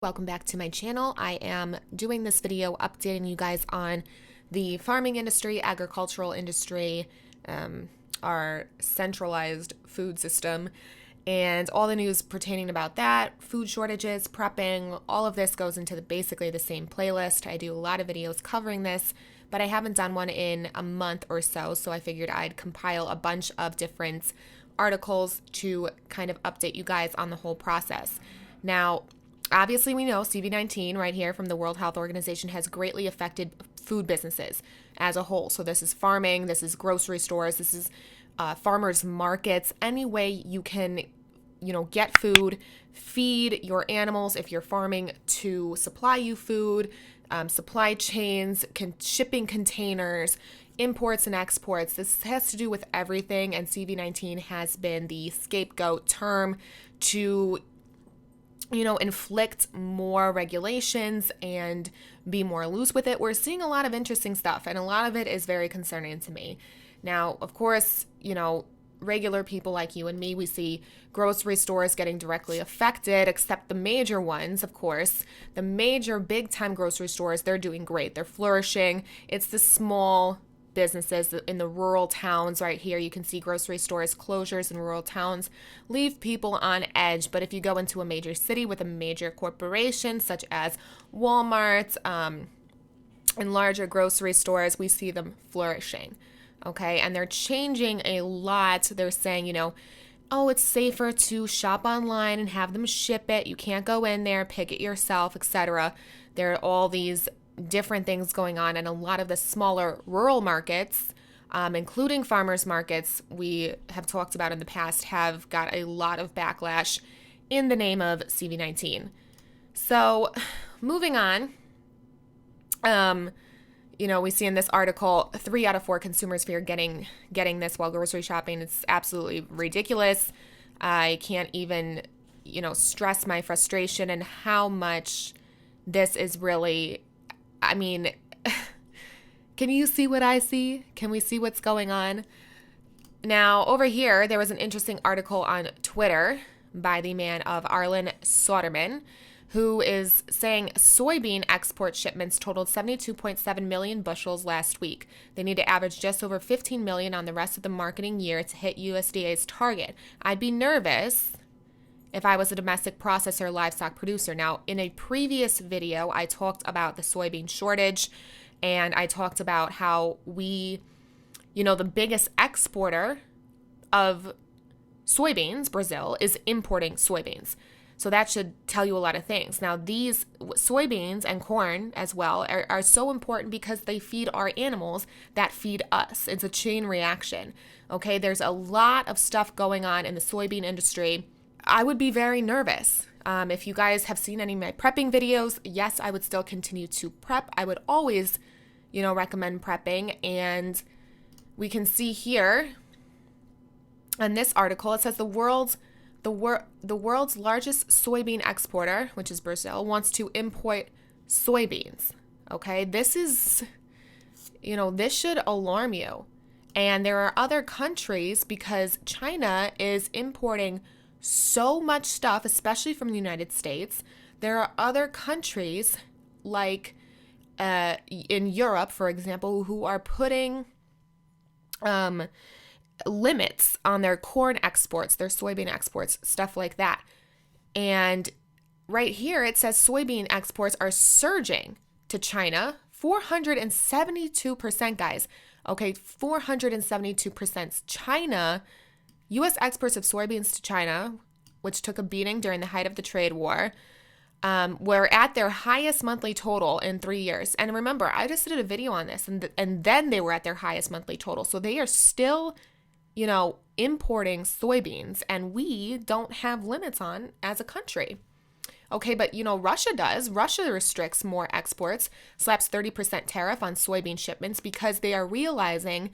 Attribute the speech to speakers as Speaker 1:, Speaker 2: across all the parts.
Speaker 1: Welcome back to my channel. I am doing this video updating you guys on the farming industry, agricultural industry, our centralized food system, and all the news pertaining about that, food shortages, prepping, all of this goes into basically the same playlist. I do a lot of videos covering this, but I haven't done one in a month or so, so I figured I'd compile a bunch of different articles to kind of update you guys on the whole process. Now, obviously, we know CV-19 right here from the World Health Organization has greatly affected food businesses as a whole. So this is farming, this is grocery stores, this is farmers markets, any way you can, get food, feed your animals if you're farming to supply you food, supply chains, shipping containers, imports and exports. This has to do with everything, and CV-19 has been the scapegoat term to inflict more regulations and be more loose with it. We're seeing a lot of interesting stuff, and a lot of it is very concerning to me. Now, of course, regular people like you and me, we see grocery stores getting directly affected, except the major ones, of course. The major big-time grocery stores, they're doing great. They're flourishing. It's the small businesses in the rural towns right here. You can see grocery stores closures in rural towns leave people on edge. But if you go into a major city with a major corporation such as Walmart and larger grocery stores, we see them flourishing. Okay, and they're changing a lot. They're saying, oh, it's safer to shop online and have them ship it. You can't go in there, pick it yourself, etc. There are all these different things going on, and a lot of the smaller rural markets, including farmers markets, we have talked about in the past, have got a lot of backlash in the name of CV-19. So moving on, we see in this article 3 out of 4 consumers fear getting this while grocery shopping. It's absolutely ridiculous. I can't even stress my frustration and how much this is really, can you see what I see? Can we see what's going on? Now, over here, there was an interesting article on Twitter by the man of Arlen Soderman, who is saying soybean export shipments totaled 72.7 million bushels last week. They need to average just over 15 million on the rest of the marketing year to hit USDA's target. I'd be nervous if I was a domestic processor livestock producer. Now, in a previous video, I talked about the soybean shortage, and I talked about how we, the biggest exporter of soybeans, Brazil, is importing soybeans. So that should tell you a lot of things. Now, these soybeans and corn as well are so important because they feed our animals that feed us. It's a chain reaction. Okay, there's a lot of stuff going on in the soybean industry. I would be very nervous. If you guys have seen any of my prepping videos, yes, I would still continue to prep. I would always, recommend prepping. And we can see here in this article, it says the world's largest soybean exporter, which is Brazil, wants to import soybeans. Okay, this is, this should alarm you. And there are other countries, because China is importing so much stuff, especially from the United States. There are other countries like in Europe, for example, who are putting limits on their corn exports, their soybean exports, stuff like that. And right here it says soybean exports are surging to China 472%, guys. Okay, 472%. China, U.S. exports of soybeans to China, which took a beating during the height of the trade war, were at their highest monthly total in 3 years. And remember, I just did a video on this, and then they were at their highest monthly total. So they are still, importing soybeans, and we don't have limits on as a country. Okay, but Russia does. Russia restricts more exports, slaps 30% tariff on soybean shipments because they are realizing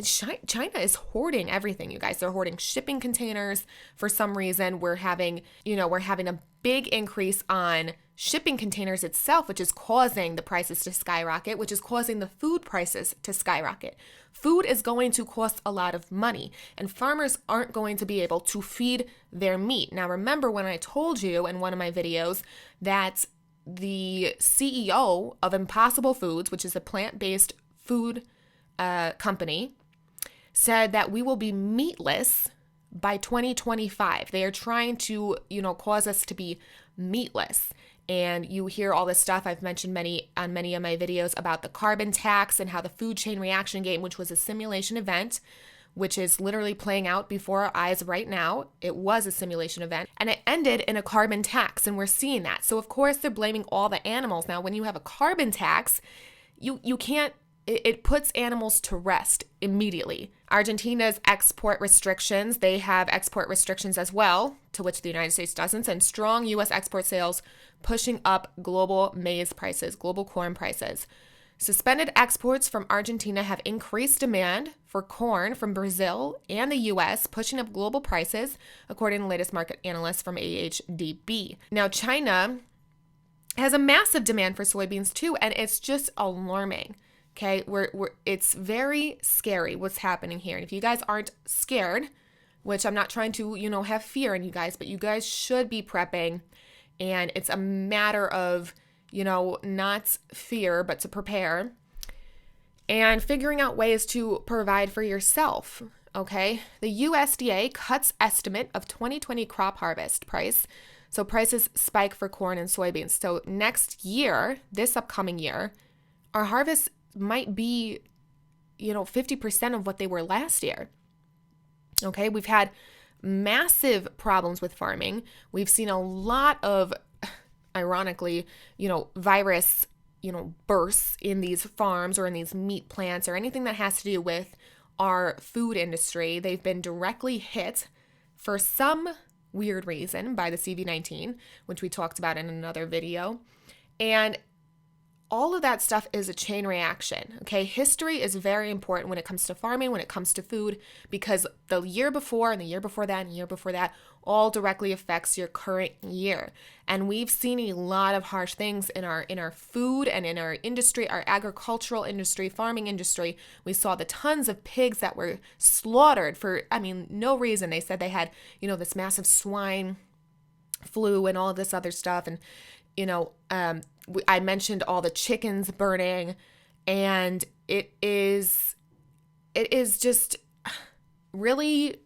Speaker 1: China is hoarding everything, you guys. They're hoarding shipping containers. For some reason, we're having a big increase on shipping containers itself, which is causing the prices to skyrocket, which is causing the food prices to skyrocket. Food is going to cost a lot of money, and farmers aren't going to be able to feed their meat. Now, remember when I told you in one of my videos that the CEO of Impossible Foods, which is a plant-based food company, said that we will be meatless by 2025. They are trying to, cause us to be meatless. And you hear all this stuff I've mentioned on many of my videos about the carbon tax and how the food chain reaction game, which was a simulation event, which is literally playing out before our eyes right now. It was a simulation event, and it ended in a carbon tax, and we're seeing that. So of course they're blaming all the animals. Now, when you have a carbon tax, you can't, it puts animals to rest immediately. Argentina's export restrictions, they have export restrictions as well, to which the United States doesn't, and strong U.S. export sales pushing up global maize prices, global corn prices. Suspended exports from Argentina have increased demand for corn from Brazil and the U.S., pushing up global prices, according to the latest market analysts from AHDB. Now, China has a massive demand for soybeans too, and it's just alarming. Okay, it's very scary what's happening here. And if you guys aren't scared, which I'm not trying to, have fear in you guys, but you guys should be prepping. And it's a matter of, not fear, but to prepare and figuring out ways to provide for yourself. Okay, the USDA cuts estimate of 2020 crop harvest price. So prices spike for corn and soybeans. So next year, this upcoming year, our harvest might be, 50% of what they were last year. Okay, we've had massive problems with farming. We've seen a lot of, ironically, virus, bursts in these farms or in these meat plants or anything that has to do with our food industry. They've been directly hit for some weird reason by the CV-19, which we talked about in another video. And all of that stuff is a chain reaction, okay? History is very important when it comes to farming, when it comes to food, because the year before and the year before that and the year before that all directly affects your current year. And we've seen a lot of harsh things in our food and in our industry, our agricultural industry, farming industry. We saw the tons of pigs that were slaughtered for, no reason. They said they had, this massive swine flu and all of this other stuff. And, I mentioned all the chickens burning, and it is just really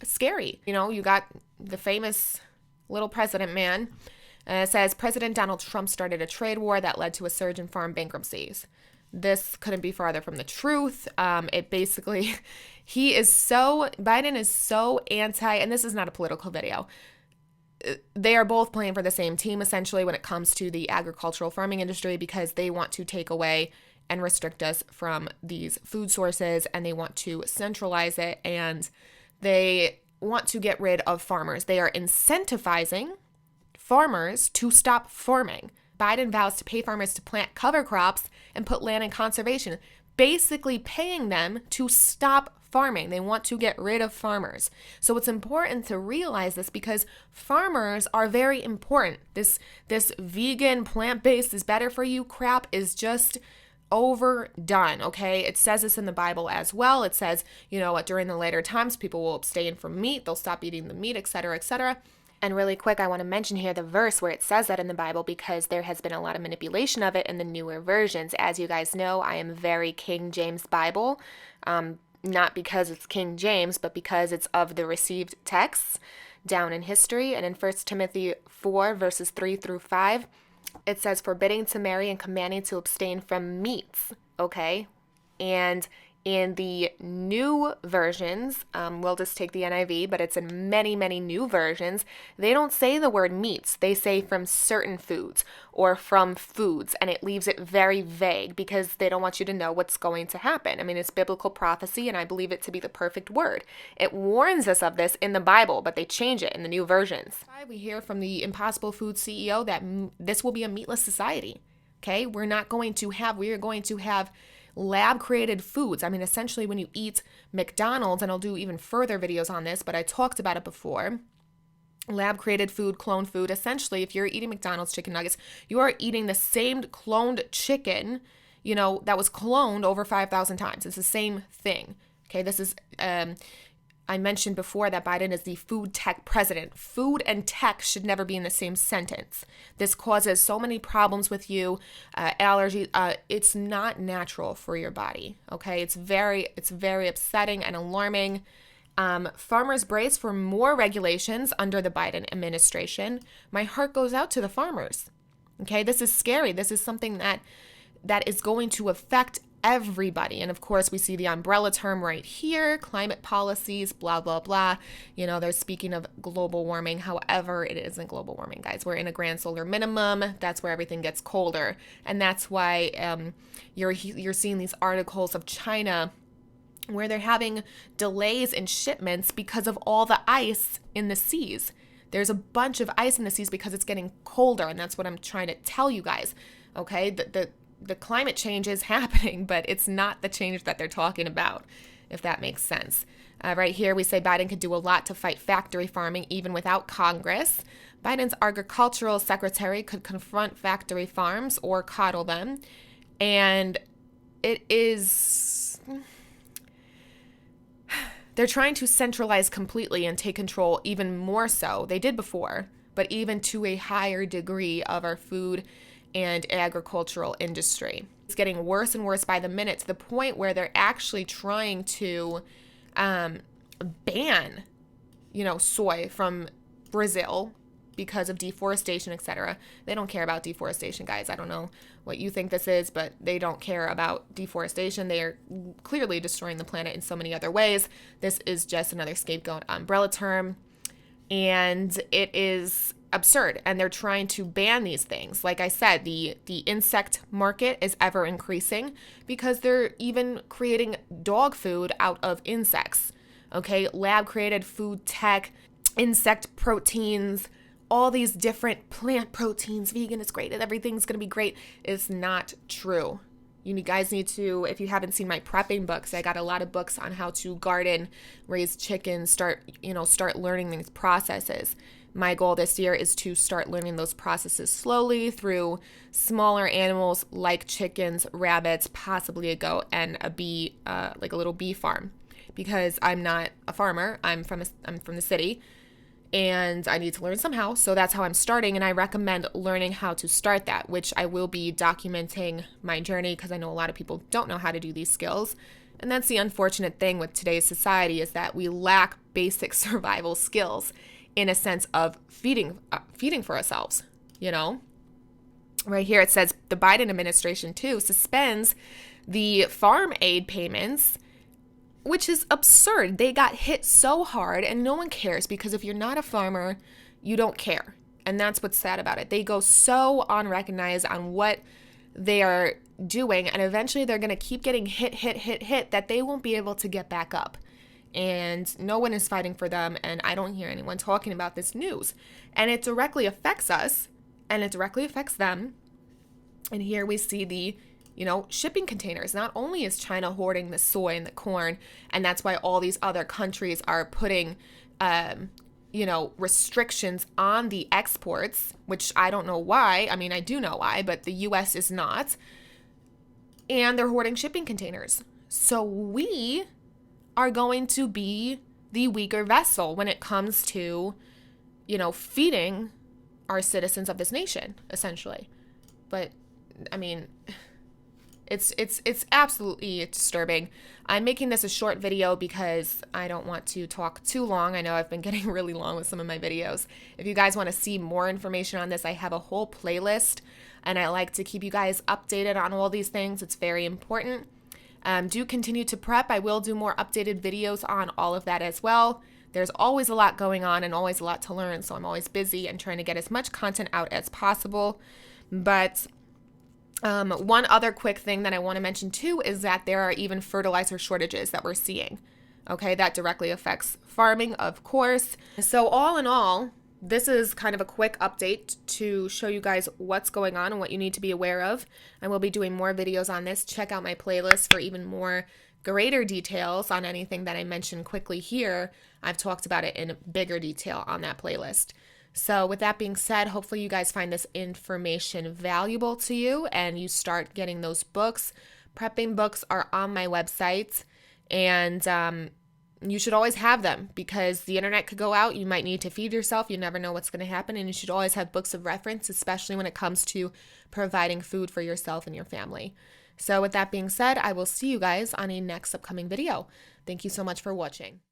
Speaker 1: scary. You got the famous little president man. Says President Donald Trump started a trade war that led to a surge in farm bankruptcies. This couldn't be farther from the truth. It basically, Biden is so anti, and this is not a political video. They are both playing for the same team, essentially, when it comes to the agricultural farming industry, because they want to take away and restrict us from these food sources, and they want to centralize it, and they want to get rid of farmers. They are incentivizing farmers to stop farming. Biden vows to pay farmers to plant cover crops and put land in conservation, basically paying them to stop farming. They want to get rid of farmers. So it's important to realize this, because farmers are very important. This vegan, plant-based is better for you crap is just overdone, okay? It says this in the Bible as well. It says, during the later times, people will abstain from meat. They'll stop eating the meat, etc., etc. And really quick, I want to mention here the verse where it says that in the Bible, because there has been a lot of manipulation of it in the newer versions. As you guys know, I am very King James Bible, not because it's King James, but because it's of the received texts down in history. And in 1 Timothy 4, verses 3 through 5, it says, forbidding to marry and commanding to abstain from meats, okay? And in the new versions, we'll just take the NIV, but it's in many, many new versions, they don't say the word meats. They say from certain foods or from foods, and it leaves it very vague because they don't want you to know what's going to happen. It's biblical prophecy, and I believe it to be the perfect word. It warns us of this in the Bible, but they change it in the new versions. We hear from the Impossible Foods CEO that this will be a meatless society, okay? We are going to have lab-created foods. Essentially, when you eat McDonald's, and I'll do even further videos on this, but I talked about it before, lab created food, cloned food. Essentially, if you're eating McDonald's chicken nuggets, you are eating the same cloned chicken, that was cloned over 5,000 times. It's the same thing. Okay, this is, I mentioned before that Biden is the food tech president. Food and tech should never be in the same sentence. This causes so many problems with you, allergies. It's not natural for your body. Okay, it's very upsetting and alarming. Farmers brace for more regulations under the Biden administration. My heart goes out to the farmers. Okay, this is scary. This is something that is going to affect everybody. And of course, we see the umbrella term right here, climate policies, blah, blah, blah. They're speaking of global warming. However, it isn't global warming, guys. We're in a grand solar minimum. That's where everything gets colder. And that's why you're seeing these articles of China where they're having delays in shipments because of all the ice in the seas. There's a bunch of ice in the seas because it's getting colder, and that's what I'm trying to tell you guys. Okay, the climate change is happening, but it's not the change that they're talking about, if that makes sense. Right here, we say Biden could do a lot to fight factory farming even without Congress. Biden's agricultural secretary could confront factory farms or coddle them. And it is... They're trying to centralize completely and take control even more so. They did before, but even to a higher degree of our food and agricultural industry. It's getting worse and worse by the minute, to the point where they're actually trying to ban, soy from Brazil because of deforestation, etc. They don't care about deforestation, guys. I don't know what you think this is, but they don't care about deforestation. They are clearly destroying the planet in so many other ways. This is just another scapegoat umbrella term, and it is absurd. And they're trying to ban these things. Like I said, the insect market is ever increasing because they're even creating dog food out of insects. Okay, lab created food tech, insect proteins, all these different plant proteins. Vegan is great and everything's going to be great. It's not true. You guys need to, if you haven't seen my prepping books, I got a lot of books on how to garden, raise chickens, start learning these processes. My goal this year is to start learning those processes slowly through smaller animals like chickens, rabbits, possibly a goat, and a bee, like a little bee farm. Because I'm not a farmer, I'm from the city, and I need to learn somehow. So that's how I'm starting, and I recommend learning how to start that, which I will be documenting my journey because I know a lot of people don't know how to do these skills. And that's the unfortunate thing with today's society, is that we lack basic survival skills in a sense of feeding for ourselves, Right here it says the Biden administration too suspends the farm aid payments, which is absurd. They got hit so hard and no one cares, because if you're not a farmer, you don't care. And that's what's sad about it. They go so unrecognized on what they are doing, and eventually they're going to keep getting hit that they won't be able to get back up. And no one is fighting for them, and I don't hear anyone talking about this news. And it directly affects us, and it directly affects them. And here we see the shipping containers. Not only is China hoarding the soy and the corn, and that's why all these other countries are putting, restrictions on the exports, which I don't know why. I mean, I do know why, but the U.S. is not. And they're hoarding shipping containers. So we are going to be the weaker vessel when it comes to, feeding our citizens of this nation, essentially. But, I mean, it's absolutely disturbing. I'm making this a short video because I don't want to talk too long. I know I've been getting really long with some of my videos. If you guys want to see more information on this, I have a whole playlist, and I like to keep you guys updated on all these things. It's very important. Do continue to prep. I will do more updated videos on all of that as well. There's always a lot going on and always a lot to learn, so I'm always busy and trying to get as much content out as possible. But one other quick thing that I want to mention too is that there are even fertilizer shortages that we're seeing. Okay, that directly affects farming, of course. So all in all, this is kind of a quick update to show you guys what's going on and what you need to be aware of. I will be doing more videos on this. Check out my playlist for even more greater details on anything that I mentioned quickly here, I've talked about it in bigger detail on that playlist. So with that being said, hopefully you guys find this information valuable to you and you start getting those books. Prepping books are on my website, and you should always have them because the internet could go out. You might need to feed yourself. You never know what's going to happen, and you should always have books of reference, especially when it comes to providing food for yourself and your family. So with that being said, I will see you guys on a next upcoming video. Thank you so much for watching.